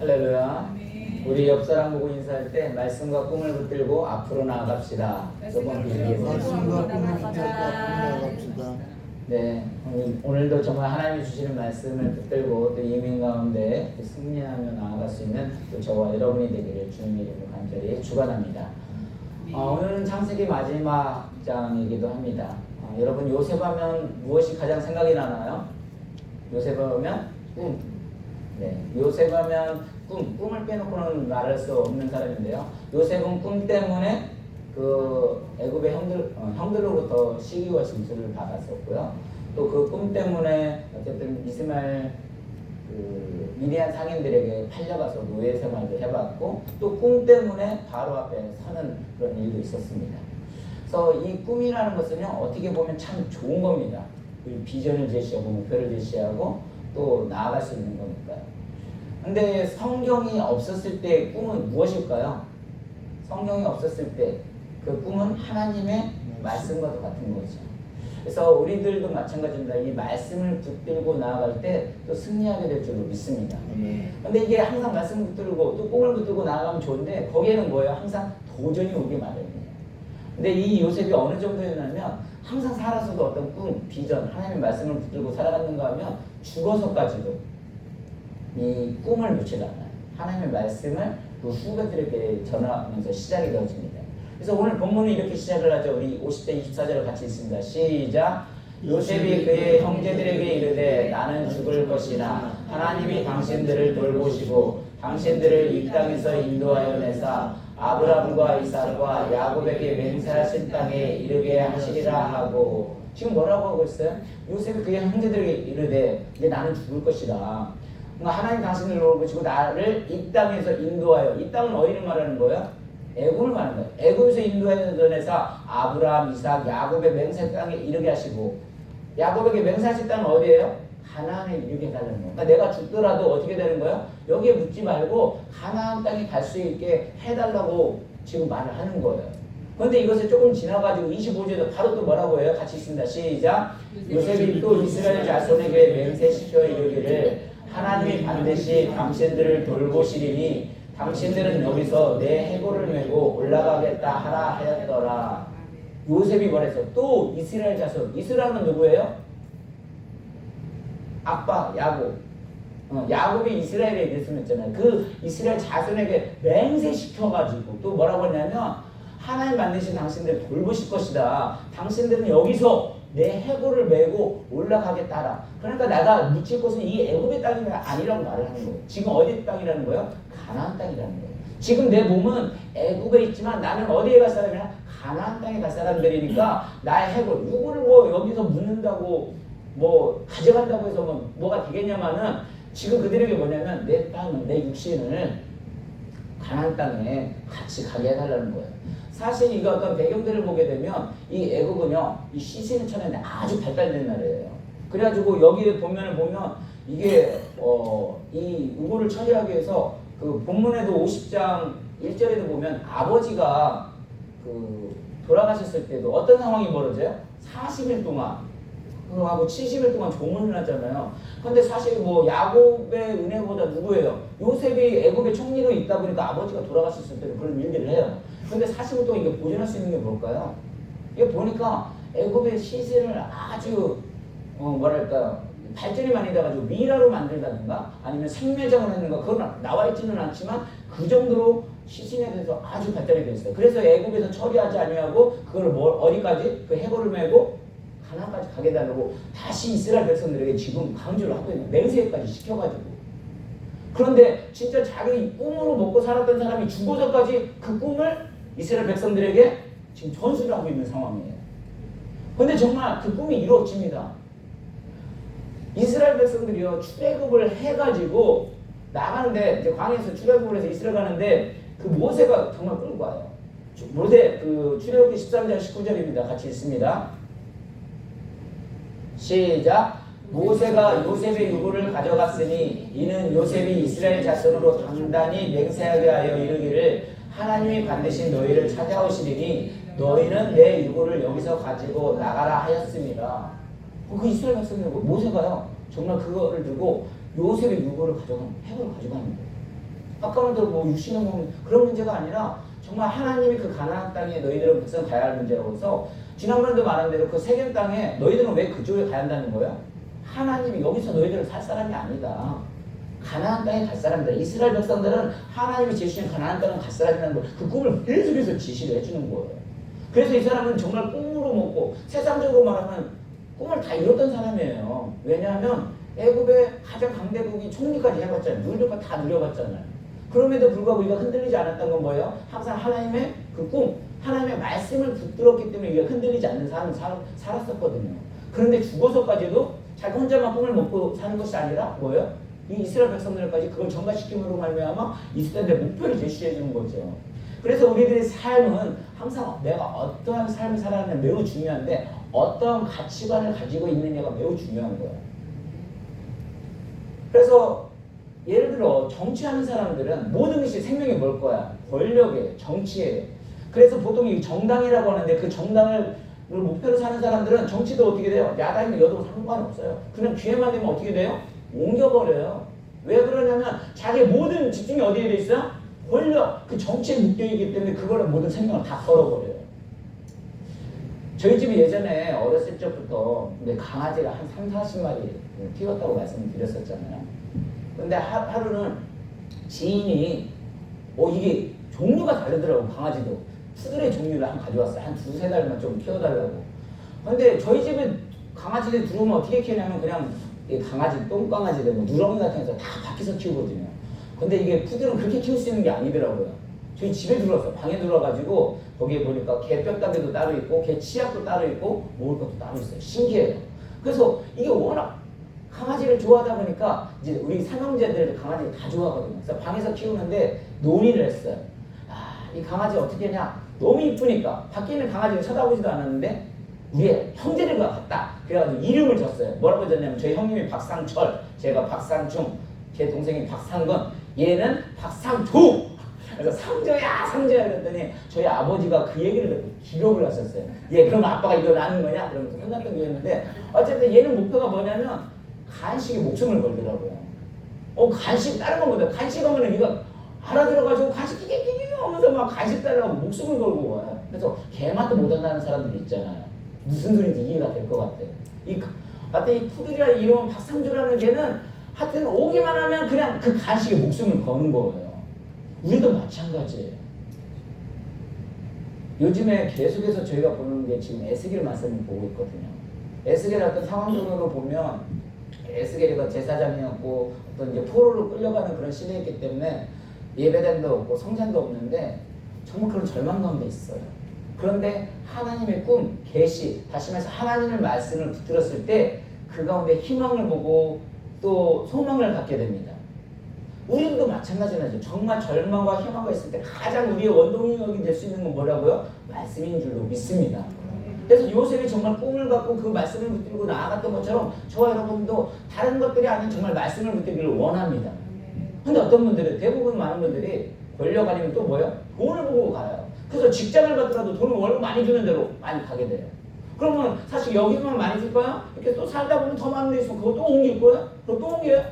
할렐루야. 우리 옆 사람 보고 인사할 때 말씀과 꿈을 붙들고 앞으로 나아갑시다. 조금 길게 말씀과 꿈을 붙잡고 앞으로 나갑시다. 네, 오늘도 정말 하나님이 주시는 말씀을 붙들고 또 이민 가운데 승리하며 나아갈 수 있는 또 저와 여러분이 되기를 주님 이름으로 간절히 축원합니다. 오늘은 창세기 마지막 장이기도 합니다. 여러분 요셉하면 무엇이 가장 생각이 나나요? 요셉하면 꿈. 네, 요셉하면 꿈을 빼놓고는 말할 수 없는 사람인데요. 요셉은 꿈 때문에 그 애굽의 형들로부터 시기와 진술을 받았었고요. 또 그 꿈 때문에 어쨌든 이스마엘 미디안 상인들에게 팔려가서 노예 생활도 해봤고 또 꿈 때문에 바로 앞에 서는 그런 일도 있었습니다. 그래서 이 꿈이라는 것은요 어떻게 보면 참 좋은 겁니다. 비전을 제시하고 목표를 제시하고 또 나아갈 수 있는 거니까요. 근데 성경이 없었을 때 꿈은 무엇일까요? 성경이 없었을 때 그 꿈은 하나님의 말씀과도 같은 거죠. 그래서 우리들도 마찬가지입니다. 이 말씀을 붙들고 나아갈 때 또 승리하게 될 줄로 믿습니다. 근데 이게 항상 말씀 붙들고 또 꿈을 붙들고 나아가면 좋은데 거기에는 뭐예요? 항상 도전이 오기 마련이에요. 근데 이 요셉이 어느 정도였냐면 항상 살아서도 어떤 꿈, 비전, 하나님의 말씀을 붙들고 살아갔는가 하면 죽어서까지도 이 꿈을 놓지 않아요. 하나님의 말씀을 그 후배들에게 전하면서 시작이 되어집니다. 그래서 오늘 본문은 이렇게 시작을 하죠. 우리 50대 24절을 같이 읽습니다. 시작. 요셉이 그의 형제들에게 이르되 나는 죽을 것이나 하나님이 당신들을 돌보시고 당신들을 이 땅에서 인도하여 내사 아브라함과 이삭과 야곱에게 맹세하신 땅에 이르게 하시리라 하고 지금 뭐라고 하고 있어요? 요셉이 그의 형제들에게 이르되 이제 나는 죽을 것이다. 하나님 당신을 돌보시고 나를 이 땅에서 인도하여, 이 땅은 어디를 말하는 거예요? 애굽을 말하는 거예요. 애굽에서 인도해서 아브라함, 이삭, 야곱의 맹세 땅에 이르게 하시고 야곱에게 맹세하신 땅은 어디예요? 가나안에 이르게 해달라는 거예요. 그러니까 내가 죽더라도 어떻게 되는 거예요? 여기에 묻지 말고 가나안 땅에 갈 수 있게 해달라고 지금 말을 하는 거예요. 그런데 이것을 조금 지나가지고 25절에 바로 또 뭐라고 해요? 같이 있습니다. 시작. 요셉이 또 이스라엘 자손에게 맹세시켜 이르기를 하나님이 반드시 당신들을 돌보시리니 당신들은 여기서 내 해골을 메고 올라가겠다 하라 하였더라. 요셉이 말했어요. 또 이스라엘 자손. 이스라엘은 누구예요? 아빠 야곱. 야곱이 이스라엘에 이랬으면 그 이스라엘 자손에게 맹세시켜가지고 또 뭐라고 했냐면 하나님 반드시 당신들을 돌보실 것이다. 당신들은 여기서 내 해골을 메고 올라가겠다 하라. 그러니까 내가 묻힐 곳은 이 애굽의 땅이 아니라고 말을 하는 거예요. 지금 어디 땅이라는 거예요? 가나안 땅이라는 거예요. 지금 내 몸은 애굽에 있지만 나는 어디에 갈 사람이야? 가나안 땅에 갈 사람들이니까 나의 해골 누구를 뭐 여기서 묻는다고 뭐 가져간다고 해서 뭐가 되겠냐마는 지금 그들에게 뭐냐면 내 땅을 내 육신을 가나안 땅에 같이 가게 해달라는 거예요. 사실 이거 어떤 배경들을 보게 되면 이 애굽은요 이 시신을 쳐내는데 아주 발달된 나라예요. 그래가지고 여기에 보면 이게 이 의고를 처리하기 위해서 그 본문에도 50장 1절에도 보면 아버지가 그 돌아가셨을 때도 어떤 상황이 벌어져요? 40일 동안 하고 70일 동안 조문을 하잖아요. 근데 사실 뭐 야곱의 은혜보다 누구예요? 요셉이 애굽의 총리로 있다 보니까 아버지가 돌아가셨을 때도 그런 일들을 해요. 근데 40일 동안 이게 보존할 수 있는 게 뭘까요? 이게 보니까 애굽의 시신을 아주 뭐랄까 발전이 많이 돼가지고 미라로 만들다든가 아니면 생매장을 했는가 그건 나와 있지는 않지만 그 정도로 시신에 대해서 아주 발달이 되어 있어요. 그래서 애굽에서 처리하지 아니하고 그걸 어디까지 그 해골을 메고 가나안까지 가게 달라고 다시 이스라엘 백성들에게 지금 강조를 하고 있는 맹세까지 시켜가지고 그런데 진짜 자기 꿈으로 먹고 살았던 사람이 죽어서까지 그 꿈을 이스라엘 백성들에게 지금 전수를 하고 있는 상황이에요. 그런데 정말 그 꿈이 이루어집니다. 이스라엘 백성들이요 출애굽을 해가지고 나가는데 이제 광야에서 출애굽을 해서 이스라엘 가는데 그 모세가 정말 끌고 와요. 모세 그 출애굽기 13장 19절입니다. 같이 읽습니다. 시작. 모세가 요셉의 유고를 가져갔으니 이는 요셉이 이스라엘 자손으로 단단히 맹세하게 하여 이르기를 하나님이 반드시 너희를 찾아오시리니 너희는 내 유고를 여기서 가지고 나가라 하였습니다. 그 이스라엘 백성들 모세가요 정말 그거를 두고 요셉의 유고를 가져가는, 핵을 가져가는 거예요. 아까부터 뭐 유신을 먹는 그런 문제가 아니라 정말 하나님이 그 가나안 땅에 너희들은 백성 가야 할 문제라고 해서 지난번에도 말한 대로 그 세겜 땅에 너희들은 왜 그쪽에 가야 한다는 거예요? 하나님이 여기서 너희들을 살 사람이 아니다. 가나안 땅에 갈 사람이다. 이스라엘 백성들은 하나님이 제시한 가나안 땅은 갈 사람이라는 걸 그 꿈을 계속해서 지시를 해주는 거예요. 그래서 이 사람은 정말 꿈으로 먹고 세상적으로 말하면 꿈을 다 이뤘던 사람이에요. 왜냐하면 애굽의 가장 강대국이 총리까지 해봤잖아요. 누릴 거 다 누려봤잖아요. 그럼에도 불구하고 이가 흔들리지 않았던 건 뭐예요? 항상 하나님의 그 꿈, 하나님의 말씀을 붙들었기 때문에 이가 흔들리지 않는 삶을 살았었거든요. 그런데 죽어서까지도 자기 혼자만 꿈을 먹고 사는 것이 아니라 뭐예요? 이 이스라엘 백성들까지 그걸 전가시킴으로 말미암아 이스라엘의 목표를 제시해 주는 거죠. 그래서 우리들의 삶은 항상 내가 어떠한 삶을 살아가는 매우 중요한데 어떠한 가치관을 가지고 있느냐가 매우 중요한 거예요. 그래서 예를 들어 정치하는 사람들은 모든 것이 생명이 뭘 거야? 권력이에요. 정치예요. 그래서 보통 이 정당이라고 하는데 그 정당을 목표로 사는 사람들은 정치도 어떻게 돼요? 야당이면 여당 상관없어요. 그냥 기회만 되면 어떻게 돼요? 옮겨버려요. 왜 그러냐면 자기의 모든 집중이 어디에 돼 있어요? 권력, 그 정치에 묶여있기 때문에 그거를 모든 생명을 다 걸어버려요. 저희 집이 예전에 어렸을 적부터 강아지를 한 30-40마리 키웠다고 말씀을 드렸었잖아요. 근데 하루는 지인이 이게 종류가 다르더라고. 강아지도 푸들의 종류를 한 가져왔어요. 한 2-3달만 좀 키워달라고. 근데 저희 집에 강아지들 들어오면 어떻게 키우냐면 그냥 강아지, 똥강아지들, 뭐 누렁이 같은 데서 다 밖에서 키우거든요. 근데 이게 푸들은 그렇게 키울 수 있는 게 아니더라고요. 저희 집에 들어왔어요. 방에 들어와가지고 거기에 보니까 개 뼈다귀도 따로 있고 개 치약도 따로 있고 먹을 것도 따로 있어요. 신기해요. 그래서 이게 워낙 강아지를 좋아하다 보니까 이제 우리 삼형제들 강아지를 다 좋아하거든요. 그래서 방에서 키우는데 논의를 했어요. 이 강아지 어떻게 하냐? 너무 이쁘니까 밖에 있는 강아지를 쳐다보지도 않았는데 우리의 형제들과 같다. 그래가지고 이름을 줬어요. 뭐라고 줬냐면 저희 형님이 박상철, 제가 박상중, 제 동생이 박상건, 얘는 박상조. 그래서 상조야 상조야 그랬더니 저희 아버지가 그 얘기를 듣고 기록을 하셨어요. 얘 그럼 아빠가 이걸 낳는 거냐? 그러면서 끝났던 게 있는데 어쨌든 얘는 목표가 뭐냐면 간식에 목숨을 걸더라고요. 간식 다른 건 뭐다. 간식 하면은 이거 알아들어가지고 간식 끼끼끼끼 하면서 막 간식 달라고 목숨을 걸고 와요. 그래서 개맛도 못 한다는 사람들이 있잖아요. 무슨 소리인지 이해가 될 것 같아요. 이 푸들이라는 이름은 박상조라는 개는 하여튼 오기만 하면 그냥 그 간식에 목숨을 거는 거예요. 우리도 마찬가지예요. 요즘에 계속해서 저희가 보는 게 지금 에스겔 말씀을 보고 있거든요. 에스겔 어떤 상황적으로 보면 에스겔이가 제사장이었고 어떤 이제 포로로 끌려가는 그런 시대였기 때문에 예배당도 없고 성전도 없는데 정말 그런 절망 가운데 있어요. 그런데 하나님의 꿈, 계시, 다시 말해서 하나님의 말씀을 붙들었을 때 그 가운데 희망을 보고 또 소망을 갖게 됩니다. 우리도 마찬가지죠. 정말 절망과 희망가 있을 때 가장 우리의 원동력이 될 수 있는 건 뭐라고요? 말씀인 줄로 믿습니다. 그래서 요셉이 정말 꿈을 갖고 그 말씀을 붙들고 나아갔던 것처럼 저와 여러분도 다른 것들이 아닌 정말 말씀을 붙들기를 원합니다. 근데 어떤 분들은 대부분 많은 분들이 권력 아니면 또 뭐예요? 돈을 보고 가요. 그래서 직장을 받더라도 돈을 월급 많이 주는 대로 많이 가게 돼요. 그러면 사실 여기만 많이 줄 거야? 이렇게 또 살다 보면 더 많은 데 있으면 그거 또 옮길 거야? 그거 또 옮겨요?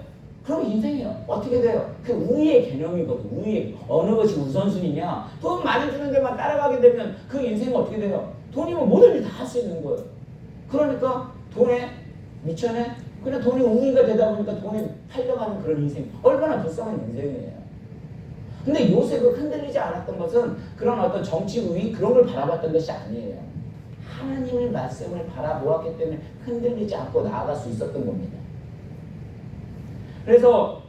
그럼 인생이요. 어떻게 돼요? 그 우위의 개념이거든. 우위. 어느 것이 우선순위냐? 돈 많이 주는 데만 따라가게 되면 그 인생은 어떻게 돼요? 돈이면 모든 일 다 할 수 있는 거예요. 그러니까 돈에 미천에 그냥 돈이 우위가 되다 보니까 돈에 팔려가는 그런 인생. 얼마나 불쌍한 인생이에요. 근데 요셉을 흔들리지 않았던 것은 그런 어떤 정치 우위 그런 걸 바라봤던 것이 아니에요. 하나님의 말씀을 바라보았기 때문에 흔들리지 않고 나아갈 수 있었던 겁니다. 그래서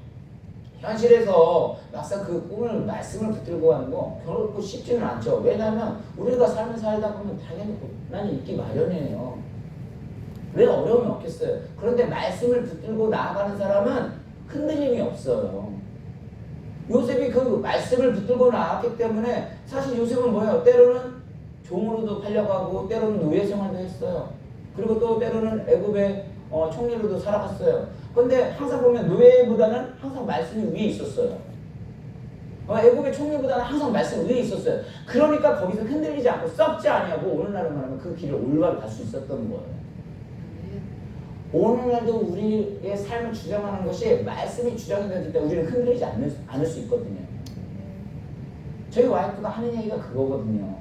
현실에서 막상 그 꿈을 말씀을 붙들고 가는 거 결코 쉽지는 않죠. 왜냐하면 우리가 삶을 살다 보면 당연히 고난이 있기 마련이에요. 왜 어려움이 없겠어요. 그런데 말씀을 붙들고 나아가는 사람은 흔들림이 없어요. 요셉이 그 말씀을 붙들고 나왔기 때문에 사실 요셉은 뭐예요? 때로는 종으로도 팔려가고 때로는 노예 생활도 했어요. 그리고 또 때로는 애굽의 총리로도 살아갔어요. 그런데 항상 보면 노예보다는 항상 말씀이 위에 있었어요. 애굽의 총리보다는 항상 말씀이 위에 있었어요. 그러니까 거기서 흔들리지 않고 썩지 아니하고 오늘날은 말하면 그 길을 올바로 갈 수 있었던 거예요. 오늘날도 우리의 삶을 주장하는 것이 말씀이 주장이 되기 때문에 우리는 흔들리지 않을 수 있거든요. 저희 와이프가 하는 얘기가 그거거든요.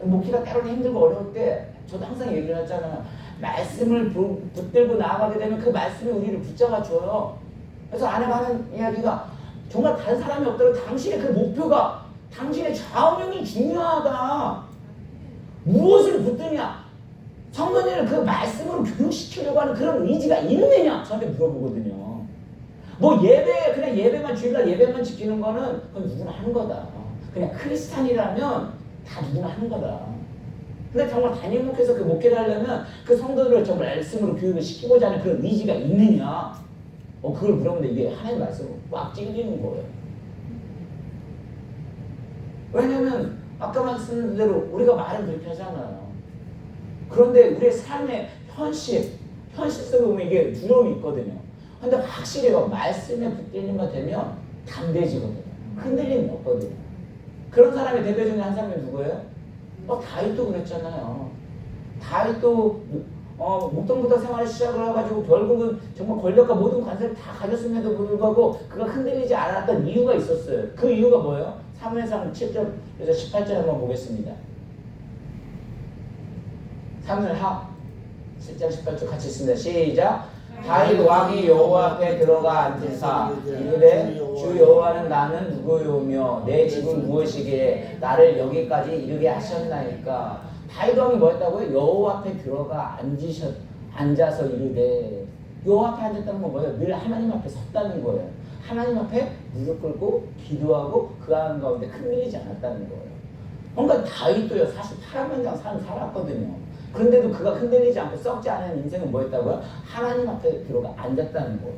목회가 때로는 힘들고 어려울 때 저도 항상 얘기를 하잖아요. 말씀을 붙들고 나아가게 되면 그 말씀이 우리를 붙잡아 줘요. 그래서 아내가 하는 이야기가 정말 다른 사람이 없더라도 당신의 그 목표가 당신의 좌우명이 중요하다. 무엇을 붙드냐? 성도님을 그 말씀으로 교육시키려고 하는 그런 의지가 있느냐? 저한테 물어보거든요. 뭐 그냥 예배만 주일날 예배만 지키는 거는 그건 누구나 하는 거다. 그냥 크리스찬이라면 다 누구나 하는 거다. 근데 정말 담임 목회에서 그 목회를 하려면 그 성도들을 정말 말씀으로 교육을 시키고자 하는 그런 의지가 있느냐? 그걸 물어보는데 이게 하나님 말씀으로 꽉 찔리는 거예요. 왜냐면 아까 말씀드린 대로 우리가 말은 그렇게 하잖아요. 그런데 우리의 삶의 현실성에 보면 이게 두려움이 있거든요. 근데 확실히 말씀에 붙들림만 되면 담대해지거든요. 흔들림이 없거든요. 그런 사람의 대표 중에 한 사람이 누구예요? 다윗도 그랬잖아요. 다윗도 목동부터 생활을 시작을 해가지고 결국은 정말 권력과 모든 관세를 다 가졌음에도 불구하고 그가 흔들리지 않았던 이유가 있었어요. 그 이유가 뭐예요? 사무엘상 7절에서 18절 한번 보겠습니다. 사무엘하 7장 18절 같이 있습니다. 시작. 다윗 왕이 여호와 앞에 들어가 앉으사 이르되 주 여호와는 나는 누구요며 내 집은 무엇이기에 나를 여기까지 이르게 하셨나이까. 다윗 왕이 뭐였다고요? 여호와 앞에 들어가 앉아서 이르되. 여호와 앞에 앉았다는 건 뭐예요? 늘 하나님 앞에 섰다는 거예요. 하나님 앞에 무릎 꿇고 기도하고 그 가운데 흔들리지 않았다는 거예요. 그러니까 다윗도요 사실 파란만장 삶을 살았거든요. 그런데도 그가 흔들리지 않고 썩지 않은 인생은 뭐였다고요? 하나님 앞에 들어가 앉았다는 거예요.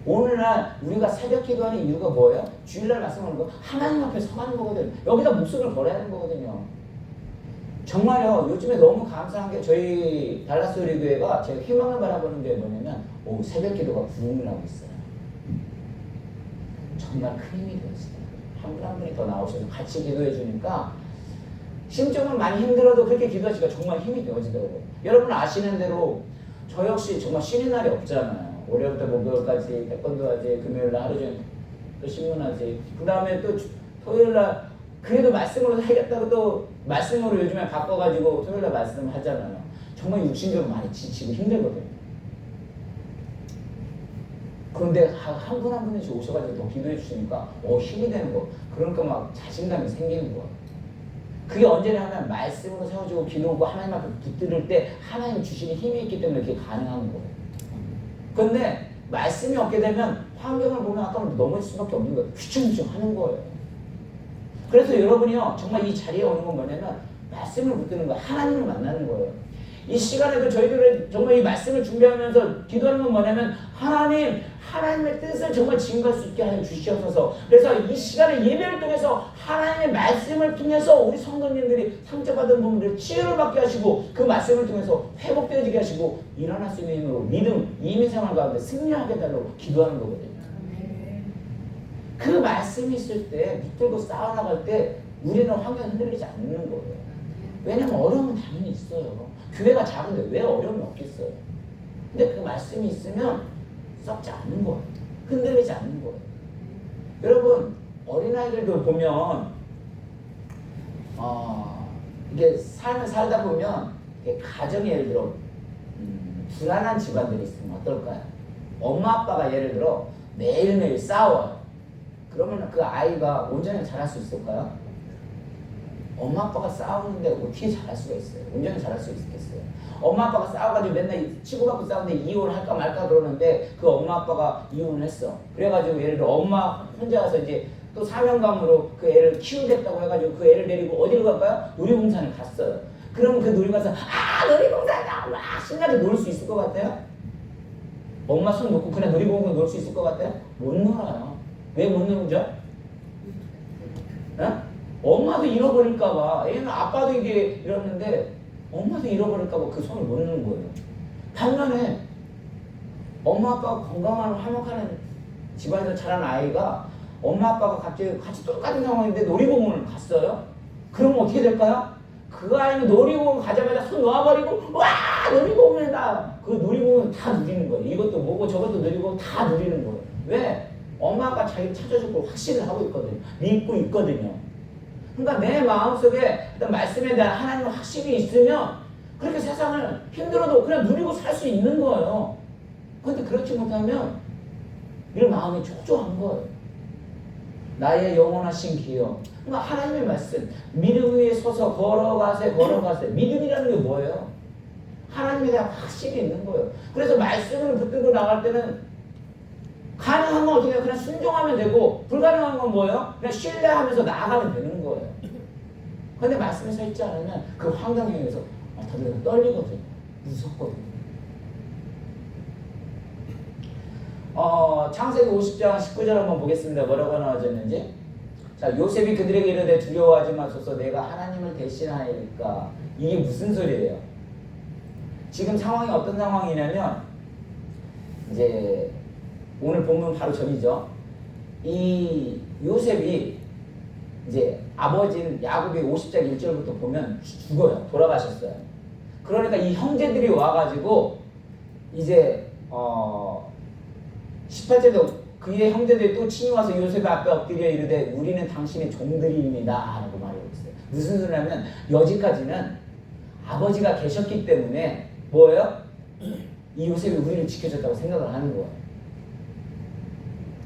오늘날 우리가 새벽 기도하는 이유가 뭐예요? 주일날 말씀하는 거 하나님 앞에 서가는 거거든요. 여기다 목숨을 걸어야 하는 거거든요. 정말요 요즘에 너무 감사한 게 저희 달라스 우리 교회가 제가 희망을 바라보는 게 뭐냐면 새벽 기도가 부흥을 하고 있어요. 정말 큰 힘이 되었어요. 한 분 한 분이 더 나오셔서 같이 기도해 주니까 심적으로 많이 힘들어도 그렇게 기도하시니까 정말 힘이 되어지더라고요. 여러분 아시는 대로 저 역시 정말 쉬는 날이 없잖아요. 월요일부터 목요일까지 태권도 하지, 금요일날 하루 종일 또 신문하지, 그 다음에 또 토요일날 그래도 말씀으로 살겠다고 또 말씀으로 요즘에 바꿔가지고 토요일날 말씀을 하잖아요. 정말 육신적으로 많이 지치고 힘들거든요. 그런데 한 분 한 분씩 오셔가지고 더 기도해 주시니까 힘이 되는 거. 그러니까 막 자신감이 생기는 거예요. 그게 언제나 하면 말씀으로 세워주고 기도하고 하나님 앞에 붙들을 때 하나님 주시는 힘이 있기 때문에 그게 가능한 거예요. 그런데 말씀이 없게 되면 환경을 보면 아까 넘어질 수밖에 없는 거예요. 휘청휘청 하는 거예요. 그래서 여러분이요 정말 이 자리에 오는 건 뭐냐면 말씀을 붙드는 거예요. 하나님을 만나는 거예요. 이 시간에도 저희들은 정말 이 말씀을 준비하면서 기도하는 건 뭐냐면 하나님의 뜻을 정말 증거할 수 있게 하여 주시옵소서. 그래서 이 시간에 예배를 통해서 하나님의 말씀을 통해서 우리 성도님들이 상처받은 부분들을 치유를 받게 하시고 그 말씀을 통해서 회복되어지게 하시고 일어날 수 있는 힘으로 믿음, 이민생활 가운데 승리하게 달라고 기도하는 거거든요. 그 말씀이 있을 때 붙들고 싸워나갈 때 우리는 환경이 흔들리지 않는 거예요. 왜냐면 어려움은 당연히 있어요. 교회가 작은데 왜 어려움이 없겠어요. 근데 그 말씀이 있으면 썩지 않는 거예요. 흔들리지 않는 거예요. 여러분 어린아이들도 보면 이게 삶을 살다 보면 가정에 예를 들어 불안한 집안들이 있으면 어떨까요? 엄마 아빠가 예를 들어 매일매일 싸워요. 그러면 그 아이가 온전히 자랄 수 있을까요? 엄마 아빠가 싸우는데 어떻게 잘할 수가 있어요? 온전히 잘할 수 있겠어요? 엄마 아빠가 싸워가지고 맨날 치고받고 싸우는데 이혼할까 말까 그러는데 그 엄마 아빠가 이혼을 했어. 그래가지고 예를 들어 엄마 혼자 와서 이제 또 사명감으로 그 애를 키우겠다고 해가지고 그 애를 데리고 어디로 갈까요? 놀이동산을 갔어요. 그러면 그 놀이동산 놀이동산이다 막 신나게 놀 수 있을 것 같아요? 엄마 손 놓고 그냥 놀이공원 놀 수 있을 것 같아요? 못 놀아요. 왜 못 놀죠? 엄마도 잃어버릴까봐. 얘는 아빠도 이게 이러는데 엄마도 잃어버릴까봐 그 손을 못 놓는 거예요. 반면에 엄마 아빠가 건강한 화목하는 집안에서 자란 아이가 엄마 아빠가 갑자기 같이 똑같은 상황인데 놀이공원을 갔어요. 그러면 어떻게 될까요? 그 그 아이는 놀이공원 가자마자 손 놓아버리고 와 놀이공원이다. 그 놀이공원 다 누리는 거예요. 이것도 뭐고 저것도 누리고 다 누리는 거예요. 왜? 엄마가 자기 찾아줄 걸 확신을 하고 있거든요. 믿고 있거든요. 그러니까 내 마음속에 어떤 말씀에 대한 하나님의 확신이 있으면 그렇게 세상을 힘들어도 그냥 누리고 살 수 있는 거예요. 그런데 그렇지 못하면 이런 마음이 초조한 거예요. 나의 영원하신 기여. 그러니까 하나님의 말씀, 믿음 위에 서서 걸어가세. 믿음이라는 게 뭐예요? 하나님에 대한 확신이 있는 거예요. 그래서 말씀을 붙들고 나갈 때는 가능한 건 어떻게 해요? 그냥 순종하면 되고, 불가능한 건 뭐예요? 그냥 신뢰하면서 나아가면 되는 거예요. 그런데 말씀에 서 있지 않으면 그 환경에 의해서 다들 떨리거든요. 무섭거든요. 창세기 50장 19절 한번 보겠습니다. 뭐라고 나와졌는지. 자, 요셉이 그들에게 이르되 두려워하지 마소서 내가 하나님을 대신하리까. 이게 무슨 소리예요? 지금 상황이 어떤 상황이냐면 이제 오늘 본문 바로 전이죠. 이 요셉이 이제 아버지인 야곱이 50장 1절부터 보면 죽어요. 돌아가셨어요. 그러니까 이 형제들이 와가지고 이제 18절도 그의 형제들이 또 친히 와서 요셉의 앞에 엎드려 이르되 우리는 당신의 종들입니다 라고 말하고 있어요. 무슨 소리냐면 여지까지는 아버지가 계셨기 때문에 뭐예요? 이 요셉이 우리를 지켜줬다고 생각을 하는 거예요.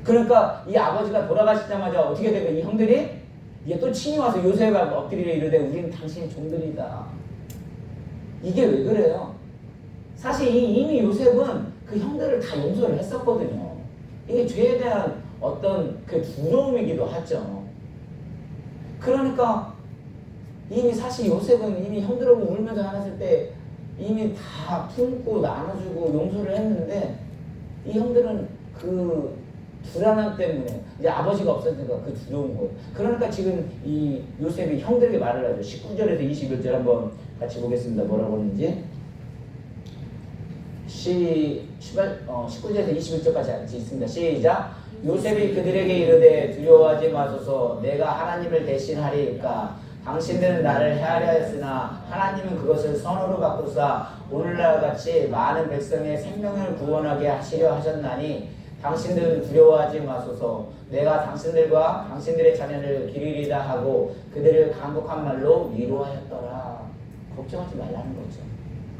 그러니까 이 아버지가 돌아가시자마자 어떻게 되고 이 형들이 이게 또 친히 와서 요셉의 앞에 엎드려 이르되 우리는 당신의 종들이다. 이게 왜 그래요? 사실 이미 요셉은 그 형들을 다 용서를 했었거든요. 이게 죄에 대한 어떤 그 두려움이기도 하죠. 그러니까 이미 사실 요셉은 이미 형들하고 울면서 화났을 때 이미 다 품고 나눠주고 용서를 했는데 이 형들은 그 불안함 때문에 이제 아버지가 없었으니까 그 두려운 거예요. 그러니까 지금 이 요셉이 형들에게 말을 하죠. 19절에서 21절 한번 같이 보겠습니다. 뭐라고 하는지. 19절에서 21절까지 같이 있습니다. 시작. 요셉이 그들에게 이르되 두려워하지 마소서 내가 하나님을 대신하리이까 당신들은 나를 해하려 했으나 하나님은 그것을 선으로 바꾸사 오늘날 같이 많은 백성의 생명을 구원하게 하시려 하셨나니 당신들은 두려워하지 마소서 내가 당신들과 당신들의 자녀를 기르리다 하고 그들을 간곡한 말로 위로하였더라. 걱정하지 말라는 거죠.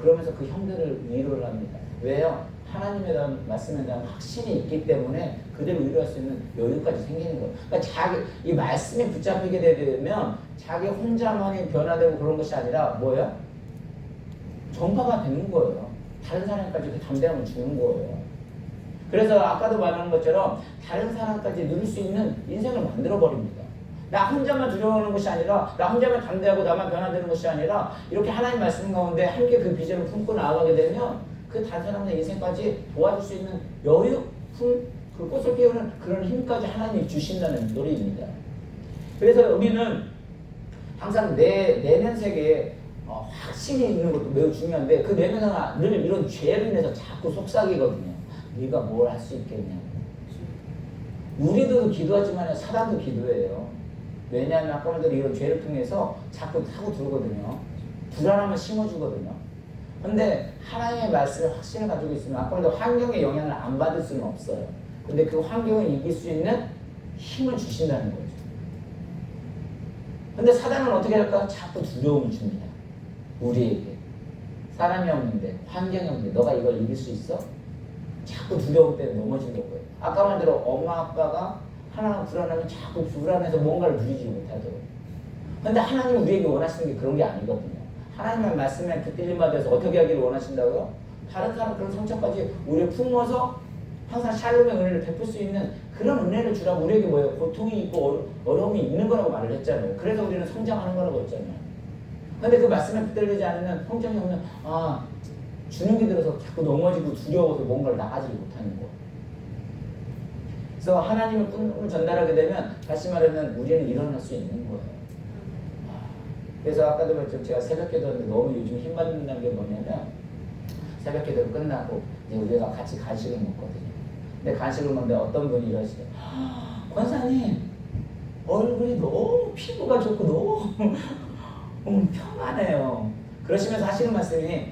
그러면서 그 형들을 위로를 합니다. 왜요? 하나님에 대한 말씀에 대한 확신이 있기 때문에 그들을 위로할 수 있는 여유까지 생기는 거예요. 그러니까 자기 이 말씀에 붙잡히게 되면 자기 혼자만이 변화되고 그런 것이 아니라 뭐예요? 전파가 되는 거예요. 다른 사람까지 그 담대함을 주는 거예요. 그래서 아까도 말한 것처럼 다른 사람까지 누릴 수 있는 인생을 만들어 버립니다. 나 혼자만 두려워하는 것이 아니라 나 혼자만 담대하고 나만 변화되는 것이 아니라 이렇게 하나님 말씀 가운데 함께 그 비전을 품고 나아가게 되면 그 다른 사람의 인생까지 도와줄 수 있는 여유, 그 꽃을 피우는 그런 힘까지 하나님이 주신다는 노래입니다. 그래서 우리는 항상 내 내면 세계에 확신이 있는 것도 매우 중요한데 그 내면은 늘 이런 죄로 인해서 자꾸 속삭이거든요. 네가 뭘 할 수 있겠냐고. 우리도 기도하지만 사단도 기도해요. 왜냐하면 아까 말대로 이런 죄를 통해서 자꾸 타고 들거든요. 불안함을 심어주거든요. 근데 하나님의 말씀에 확신을 가지고 있으면 아까 말대로 환경의 영향을 안 받을 수는 없어요. 근데 그 환경을 이길 수 있는 힘을 주신다는 거죠. 근데 사단은 어떻게 할까? 자꾸 두려움을 줍니다. 우리에게. 사람이 없는데, 환경이 없는데 너가 이걸 이길 수 있어? 자꾸 두려움 때문에 넘어지려고 해요. 아까 말대로 엄마 아빠가 하나가 불안하면 자꾸 불안해서 뭔가를 누리지 못하도록. 근데 하나님은 우리에게 원하시는 게 그런 게 아니거든요. 하나님의 말씀에 붙들림 받아서 어떻게 하기를 원하신다고요? 다른 사람 그런 성찰까지 우리를 품어서 항상 샬롬의 은혜를 베풀 수 있는 그런 은혜를 주라고 우리에게 뭐예요? 고통이 있고 어려움이 있는 거라고 말을 했잖아요. 그래서 우리는 성장하는 거라고 했잖아요. 근데 그 말씀에 붙들리지 않으면 성장이 오면 주눅이 들어서 자꾸 넘어지고 두려워서 뭔가를 나가지 못하는 거예요. 그래서 하나님의 꿈을 전달하게 되면 다시 말하면 우리는 일어날 수 있는 거예요. 그래서 아까도 말했지만 제가 새벽 기도하는데 너무 요즘 힘받는다는 게 뭐냐면 새벽 기도 끝나고 이제 우리가 같이 간식을 먹거든요. 근데 간식을 먹는데 어떤 분이 이러시대요. 권사님 얼굴이 너무 피부가 좋고 너무 평안해요. 그러시면서 하시는 말씀이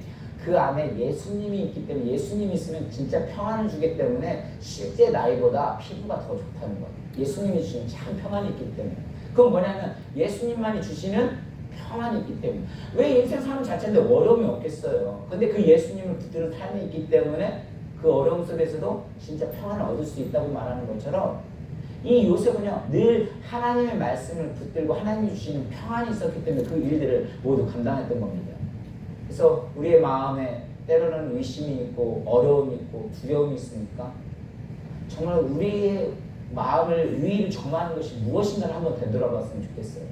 그 안에 예수님이 있기 때문에 예수님이 있으면 진짜 평안을 주기 때문에 실제 나이보다 피부가 더 좋다는 거예요. 예수님이 주시는 참 평안이 있기 때문에. 그건 뭐냐면 예수님만이 주시는 평안이 있기 때문에. 왜 인생 사는 자체인데 어려움이 없겠어요. 근데 그 예수님을 붙드는 삶이 있기 때문에 그 어려움 속에서도 진짜 평안을 얻을 수 있다고 말하는 것처럼 이 요셉은요 늘 하나님의 말씀을 붙들고 하나님이 주시는 평안이 있었기 때문에 그 일들을 모두 감당했던 겁니다. 그래서 우리의 마음에 때로는 의심이 있고 어려움이 있고 두려움이 있으니까 정말 우리의 마음을 위를 점하는 것이 무엇인가를 한번 되돌아봤으면 좋겠어요.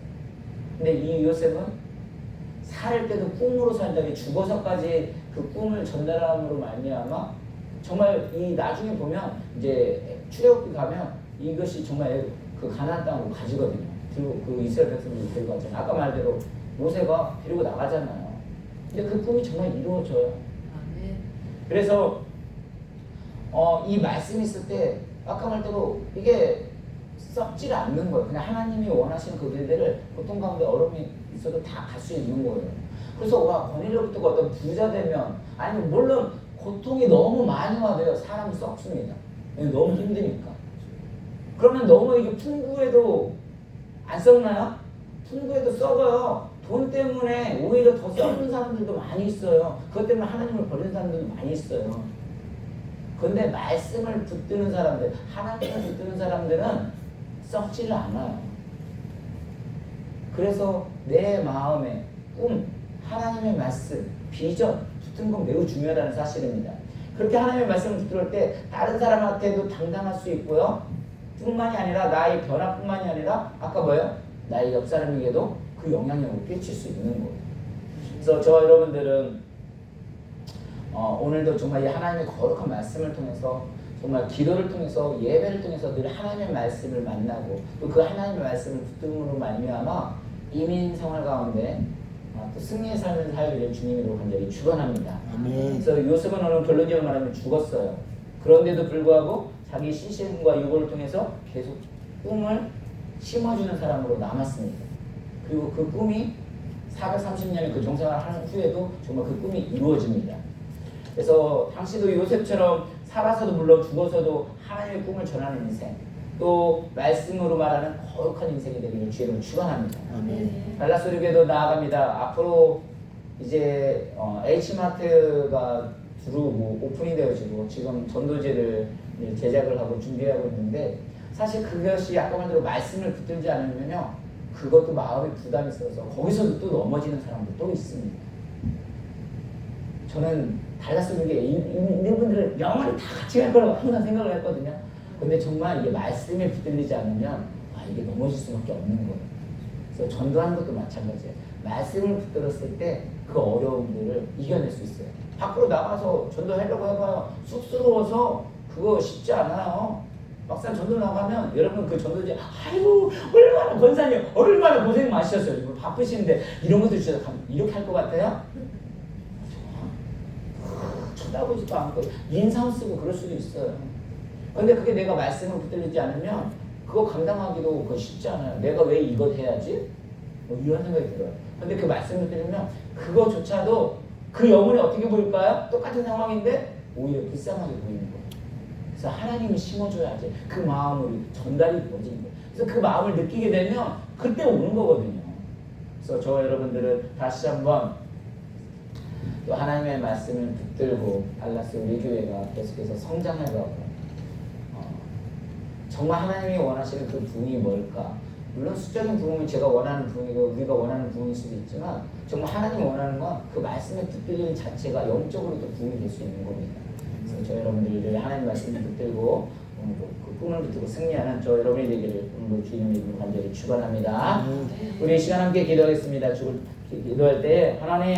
근데 이 요셉은 살 때도 꿈으로 살다니 죽어서까지 그 꿈을 전달함으로 말미암아 정말 이 나중에 보면 이제 출애굽기 가면 이것이 정말 그 가나안 땅으로 가지거든요. 들고 그 이스라엘 백성들이 데리고 가잖아요. 아까 말대로 모세가 데리고 나가잖아요. 근데 그 꿈이 정말 이루어져요. 그래서 이 말씀이 있을 때 아까 말대로 이게 썩지를 않는 거예요. 그냥 하나님이 원하시는 그 일들을 고통 가운데 어려움이 있어도 다 갈 수 있는 거예요. 그래서 와 권위로부터가 어떤 부자 되면 아니면 물론 고통이 너무 많이 와도요 사람이 썩습니다. 너무 힘드니까. 그러면 너무 이게 풍부해도 안 썩나요? 풍부해도 썩어요. 돈 때문에 오히려 더 썩는 사람들도 많이 있어요. 그것 때문에 하나님을 버리는 사람들도 많이 있어요. 그런데 말씀을 붙드는 사람들, 하나님을 붙드는 사람들은 썩지를 않아요. 그래서 내 마음에 꿈, 하나님의 말씀, 비전 붙은 건 매우 중요하다는 사실입니다. 그렇게 하나님의 말씀을 붙들 때 다른 사람한테도 당당할 수 있고요. 뿐만이 아니라 나의 변화뿐만이 아니라 아까 뭐예요? 나의 옆 사람에게도 그 영향력을 끼칠 수 있는 거예요. 그래서 저와 여러분들은 오늘도 정말 이 하나님의 거룩한 말씀을 통해서 정말 기도를 통해서 예배를 통해서 늘 하나님의 말씀을 만나고 또 그 하나님의 말씀을 붙듦으로 말미암아 이민 생활 가운데 또 승리의 삶을 살기를 주님으로 간절히 축원합니다. 그래서 요셉은 오늘 결론적으로 말하면 죽었어요. 그런데도 불구하고 자기 시신과 유고를 통해서 계속 꿈을 심어주는 사람으로 남았습니다. 그리고 그 꿈이 430년의 그 종생활을 하는 후에도 정말 그 꿈이 이루어집니다. 그래서 당시도 요셉처럼 살아서도 물론 죽어서도 하나님의 꿈을 전하는 인생, 또 말씀으로 말하는 거룩한 인생이 되기를 주님으로 축원합니다. 달라스 교회도 나아갑니다. 앞으로 이제 H마트가 들어오고 오픈이 되어지고 지금 전도지를 제작을 하고 준비하고 있는데 사실 그것이 아까 말대로 말씀을 붙들지 않으면요 그것도 마음에 부담이 있어서 거기서도 또 넘어지는 사람도 또 있습니다. 저는 달라스 교회에 있는 분들을 영원히 다 같이 갈 거라고 항상 생각을 했거든요. 근데 정말 이게 말씀에 붙들리지 않으면 이게 넘어질 수밖에 없는 거예요. 그래서 전도하는 것도 마찬가지예요. 말씀을 붙들었을 때 그 어려움들을 이겨낼 수 있어요. 밖으로 나가서 전도하려고 해봐요. 쑥스러워서 그거 쉽지 않아요. 막상 전도 나가면 여러분 그 전도지 아이고 얼마나 권사님 얼마나 고생 많으셨어요. 이거 바쁘신데 이런 것들 주셔서 이렇게 할 것 같아요? 쳐다보지도 않고 인상 쓰고 그럴 수도 있어요. 근데 그게 내가 말씀을 붙들리지 않으면 그거 감당하기도 그거 쉽지 않아요. 내가 왜 이걸 해야지? 뭐 이런 생각이 들어요. 근데 그 말씀을 들으면 그거조차도 그 영혼이 어떻게 보일까요? 똑같은 상황인데 오히려 불쌍하게 보이는 거예요. 그래서 하나님이 심어줘야지 그 마음으로 전달이 되어지는 거예요. 그래서 그 마음을 느끼게 되면 그때 오는 거거든요. 그래서 저와 여러분들은 다시 한번 또 하나님의 말씀을 붙들고 달라스 우리 교회가 계속해서 성장해가고 정말 하나님이 원하시는 그 부흥이 뭘까? 물론 수적인 부흥이 제가 원하는 부흥이고 우리가 원하는 부흥일 수도 있지만 정말 하나님이 원하는 건 그 말씀에 붙들리는 자체가 영적으로도 부흥이 될 수 있는 겁니다. 그래서 저 여러분들이 하나님 말씀을 붙들고 오늘도 그 꿈을 붙들고 승리하는 저 여러분이 되기를 오늘도 주님의 이름으로 간절히 축원합니다. 우리 이 시간 함께 기도하겠습니다. 기도할 때 하나님